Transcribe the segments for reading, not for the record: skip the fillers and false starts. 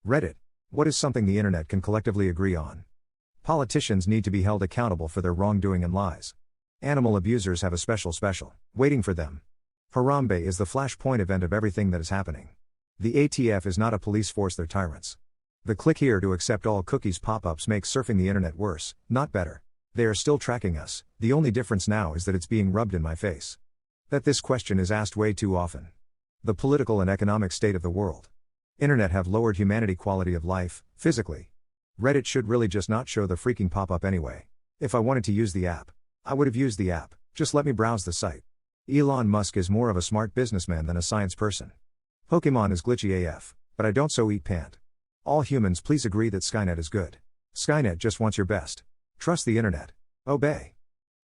Reddit. What is something the internet can collectively agree on? Politicians need to be held accountable for their wrongdoing and lies. Animal abusers have a special waiting for them. Harambe is the flashpoint event of everything that is happening. The ATF is not a police force, they're tyrants. The click here to accept all cookies pop-ups makes surfing the internet worse, not better. They are still tracking us, the only difference now is that it's being rubbed in my face. That this question is asked way too often. The political and economic state of the world. Internet have lowered humanity quality of life, physically. Reddit should really just not show the freaking pop-up anyway. If I wanted to use the app, I would have used the app, just let me browse the site. Elon Musk is more of a smart businessman than a science person. Pokemon is glitchy AF, but I don't so eat pant. All humans please agree that Skynet is good. Skynet just wants your best. Trust the internet. Obey.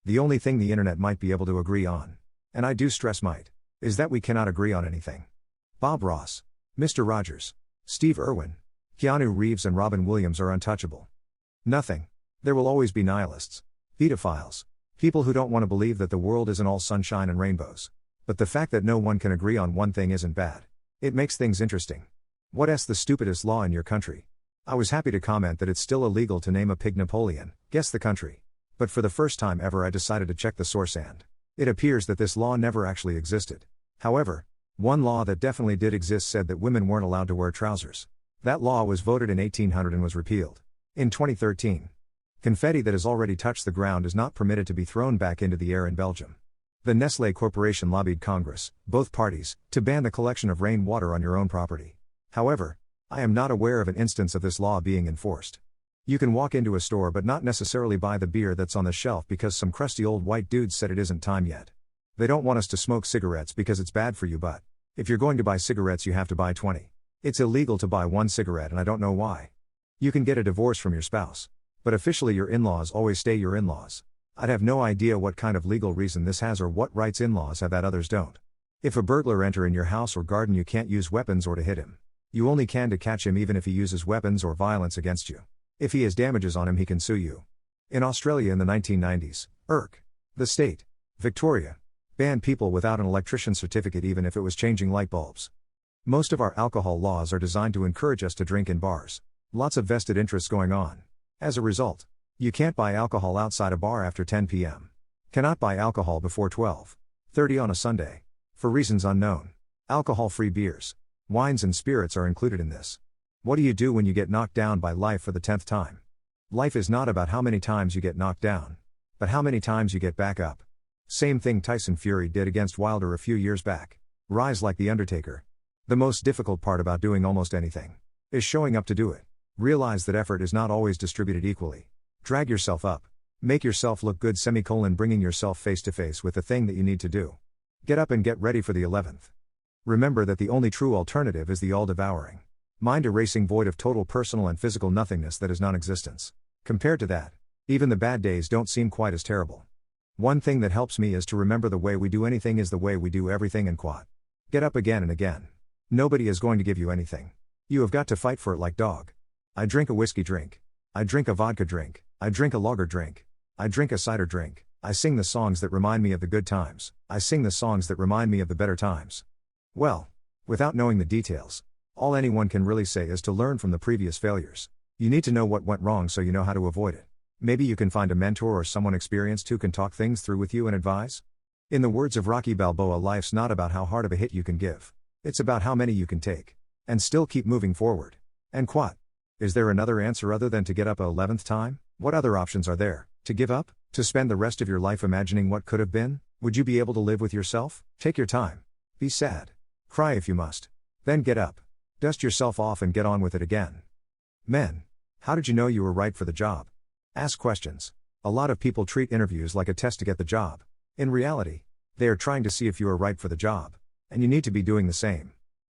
The only thing the internet might be able to agree on, and I do stress might, is that we cannot agree on anything. Bob Ross, Mr. Rogers, Steve Irwin, Keanu Reeves and Robin Williams are untouchable. Nothing. There will always be nihilists. Pedophiles. People who don't want to believe that the world isn't all sunshine and rainbows. But the fact that no one can agree on one thing isn't bad. It makes things interesting. What's the stupidest law in your country? I was happy to comment that it's still illegal to name a pig Napoleon, guess the country. But for the first time ever I decided to check the source and it appears that this law never actually existed. However, one law that definitely did exist said that women weren't allowed to wear trousers. That law was voted in 1800 and was repealed in 2013. Confetti that has already touched the ground is not permitted to be thrown back into the air in Belgium. The Nestlé Corporation lobbied Congress, both parties, to ban the collection of rainwater on your own property. However, I am not aware of an instance of this law being enforced. You can walk into a store but not necessarily buy the beer that's on the shelf because some crusty old white dude said it isn't time yet. They don't want us to smoke cigarettes because it's bad for you, but if you're going to buy cigarettes you have to buy 20. It's illegal to buy one cigarette and I don't know why. You can get a divorce from your spouse, but officially your in-laws always stay your in-laws. I'd have no idea what kind of legal reason this has or what rights in-laws have that others don't. If a burglar enter in your house or garden you can't use weapons or to hit him. You only can to catch him even if he uses weapons or violence against you. If he has damages on him he can sue you. In Australia in the 1990s, the state, Victoria, banned people without an electrician's certificate even if it was changing light bulbs. Most of our alcohol laws are designed to encourage us to drink in bars. Lots of vested interests going on. As a result, you can't buy alcohol outside a bar after 10 p.m. Cannot buy alcohol before 12:30 on a Sunday. For reasons unknown. Alcohol-free beers, wines and spirits are included in this. What do you do when you get knocked down by life for the 10th time? Life is not about how many times you get knocked down, but how many times you get back up. Same thing Tyson Fury did against Wilder a few years back. Rise like the Undertaker. The most difficult part about doing almost anything is showing up to do it. Realize that effort is not always distributed equally. Drag yourself up. Make yourself look good bringing yourself face to face with the thing that you need to do. Get up and get ready for the 11th. Remember that the only true alternative is the all-devouring, mind-erasing void of total personal and physical nothingness that is non-existence. Compared to that, even the bad days don't seem quite as terrible. One thing that helps me is to remember the way we do anything is the way we do everything and quad. Get up again and again. Nobody is going to give you anything. You have got to fight for it like dog. I drink a whiskey drink. I drink a vodka drink. I drink a lager drink. I drink a cider drink. I sing the songs that remind me of the good times. I sing the songs that remind me of the better times. Well, without knowing the details, all anyone can really say is to learn from the previous failures. You need to know what went wrong so you know how to avoid it. Maybe you can find a mentor or someone experienced who can talk things through with you and advise. In the words of Rocky Balboa, life's not about how hard of a hit you can give. It's about how many you can take. And still keep moving forward. And quat. Is there another answer other than to get up a 11th time? What other options are there? To give up? To spend the rest of your life imagining what could have been? Would you be able to live with yourself? Take your time. Be sad. Cry if you must. Then get up. Dust yourself off and get on with it again. Men. How did you know you were right for the job? Ask questions. A lot of people treat interviews like a test to get the job. In reality, they are trying to see if you are right for the job. And you need to be doing the same.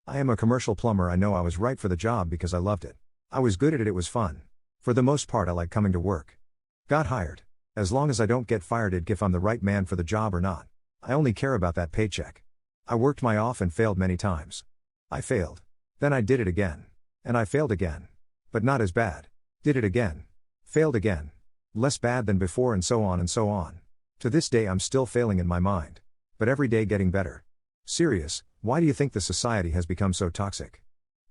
I am a commercial plumber. I know I was right for the job because I loved it. I was good at it, it was fun. For the most part I like coming to work. Got hired. As long as I don't get fired I'd give I'm the right man for the job or not. I only care about that paycheck. I worked my off and failed many times. I failed. Then I did it again. And I failed again. But not as bad. Did it again. Failed again. Less bad than before and so on and so on. To this day I'm still failing in my mind. But every day getting better. Serious, why do you think the society has become so toxic?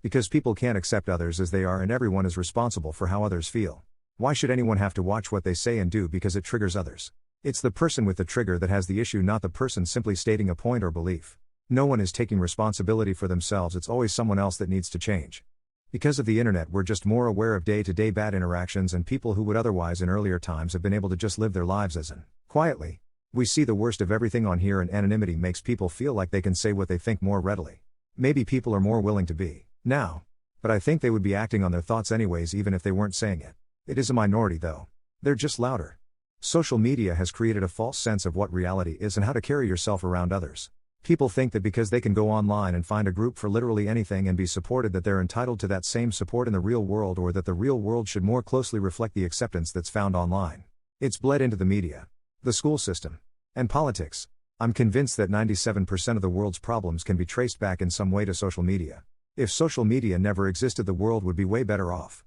Because people can't accept others as they are and everyone is responsible for how others feel. Why should anyone have to watch what they say and do because it triggers others? It's the person with the trigger that has the issue, not the person simply stating a point or belief. No one is taking responsibility for themselves, it's always someone else that needs to change. Because of the internet, we're just more aware of day-to-day bad interactions and people who would otherwise in earlier times have been able to just live their lives as in, quietly. We see the worst of everything on here, and anonymity makes people feel like they can say what they think more readily. Maybe people are more willing to be now. But I think they would be acting on their thoughts anyways even if they weren't saying it. It is a minority though. They're just louder. Social media has created a false sense of what reality is and how to carry yourself around others. People think that because they can go online and find a group for literally anything and be supported that they're entitled to that same support in the real world, or that the real world should more closely reflect the acceptance that's found online. It's bled into the media, the school system, and politics. I'm convinced that 97% of the world's problems can be traced back in some way to social media. If social media never existed, the world would be way better off.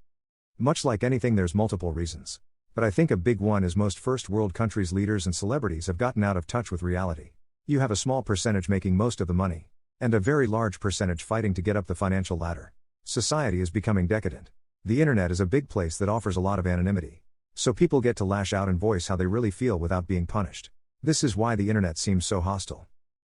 Much like anything, there's multiple reasons. But I think a big one is most first world countries' leaders and celebrities have gotten out of touch with reality. You have a small percentage making most of the money, and a very large percentage fighting to get up the financial ladder. Society is becoming decadent. The internet is a big place that offers a lot of anonymity. So people get to lash out and voice how they really feel without being punished. This is why the internet seems so hostile.